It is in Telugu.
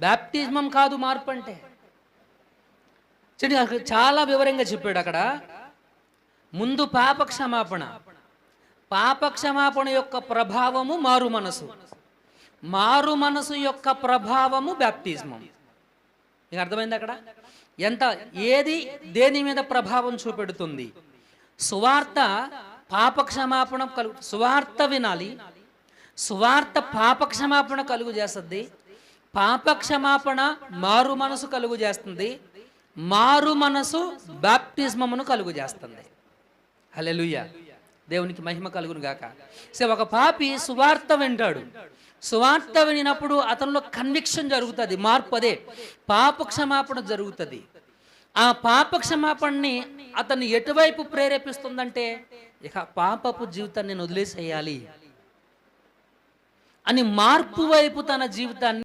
బ్యాప్టిజమం కాదు మార్పు అంటే. చూడండి, అక్కడ చాలా వివరంగా చెప్పాడు. అక్కడ ముందు పాప క్షమాపణ, పాప క్షమాపణ యొక్క ప్రభావము మారు మనసు, మారు మనసు యొక్క ప్రభావము బ్యాప్టిజమం. మీకు అర్థమైంది అక్కడ ఎంత ఏది దేని మీద ప్రభావం చూపెడుతుంది? సువార్త పాప క్షమాపణ సువార్త వినాలి, సువార్త పాప క్షమాపణ కలుగు చేస్తుంది, పాప క్షమాపణ మారు మనసు కలుగు చేస్తుంది, మారు మనసు బాప్టిజమమును కలుగు చేస్తుంది. హల్లెలూయా, దేవునికి మహిమ కలుగును గాక. సో ఒక పాపి సువార్త వింటాడు, సువార్త వినినప్పుడు అతనిలో కన్విక్షన్ జరుగుతుంది, మార్పు, అదే పాప క్షమాపణ జరుగుతుంది. ఆ పాప క్షమాపణని అతన్ని ఎటువైపు ప్రేరేపిస్తుందంటే, ఇక పాపపు జీవితాన్ని నేను వదిలేసేయాలి అని మార్పు వైపు తన జీవితాన్ని